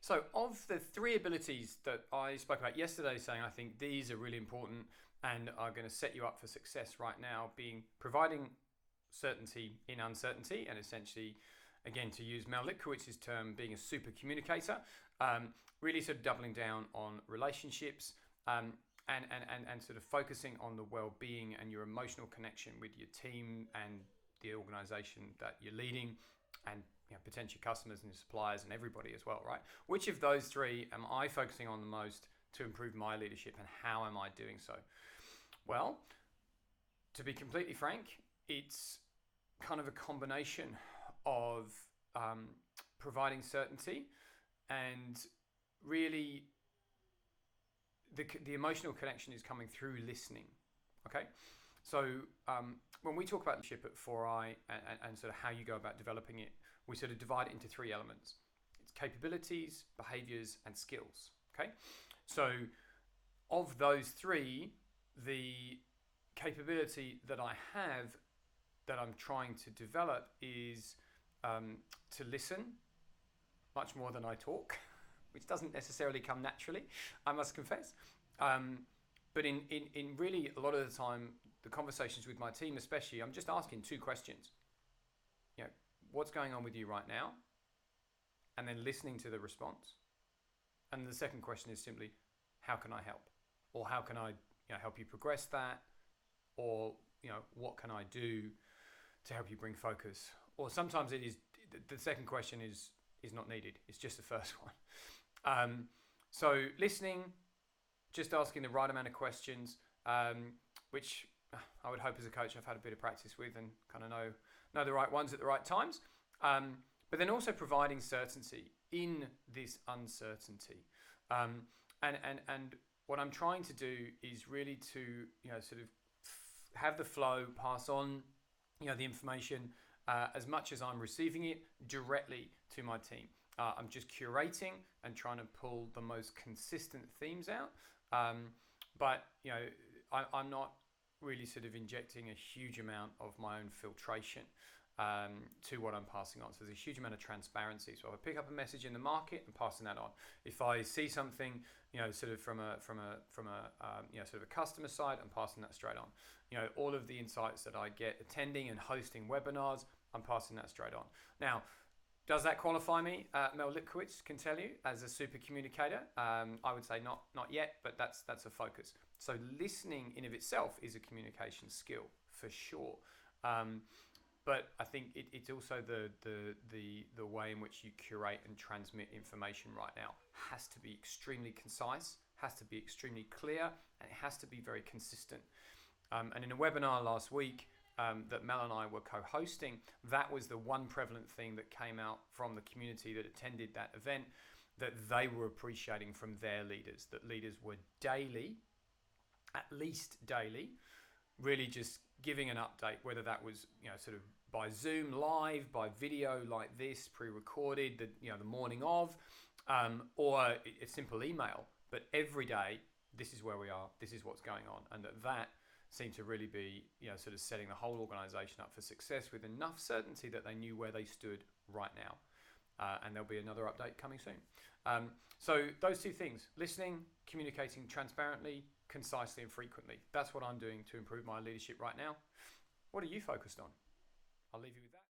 So, of the three abilities that I spoke about yesterday, saying I think these are really important and are going to set you up for success right now, being providing certainty in uncertainty, and essentially, again, to use Mel Litkowitz's term, being a super communicator, really sort of doubling down on relationships, and sort of focusing on the well-being and your emotional connection with your team and the organization that you're leading, and potential customers and suppliers and everybody as well, right? Which of those three am I focusing on the most to improve my leadership, and how am I doing so? Well, to be completely frank, it's kind of a combination of providing certainty and really the emotional connection is coming through listening. Okay, so when we talk about leadership at 4i and sort of how you go about developing it, we sort of divide it into three elements. It's capabilities, behaviors, and skills. Okay, so of those three, the capability that I have that I'm trying to develop is to listen much more than I talk, which doesn't necessarily come naturally, I must confess. But in really a lot of the time, the conversations with my team especially, I'm just asking two questions. What's going on with you right now? And then listening to the response. And the second question is simply, how can I help? Or how can I help you progress that? Or what can I do to help you bring focus? Or sometimes it is the second question is not needed. It's just the first one. So listening, just asking the right amount of questions, which I would hope as a coach I've had a bit of practice with and kind of know the right ones at the right times. But then also providing certainty in this uncertainty. And what I'm trying to do is really to sort of have the flow, pass on the information as much as I'm receiving it directly to my team. I'm just curating and trying to pull the most consistent themes out. But I'm not really sort of injecting a huge amount of my own filtration to what I'm passing on. So there's a huge amount of transparency. So if I pick up a message in the market, I'm passing that on. If I see something, sort of from a sort of a customer side, I'm passing that straight on. All of the insights that I get attending and hosting webinars, I'm passing that straight on. Now, does that qualify me? Mel Litkowitz can tell you as a super communicator. I would say not yet, but that's a focus. So listening in of itself is a communication skill for sure. But I think it's also the way in which you curate and transmit information right now has to be extremely concise, has to be extremely clear, and it has to be very consistent. And in a webinar last week that Mel and I were co-hosting, that was the one prevalent thing that came out from the community that attended that event that they were appreciating from their leaders, that leaders were daily, at least daily, really just giving an update, whether that was sort of by Zoom live, by video like this, pre-recorded, the morning of, or a simple email. But every day, this is where we are, this is what's going on, and that seemed to really be sort of setting the whole organization up for success with enough certainty that they knew where they stood right now. And there'll be another update coming soon. So those two things, listening, communicating transparently, concisely and frequently. That's what I'm doing to improve my leadership right now. What are you focused on? I'll leave you with that.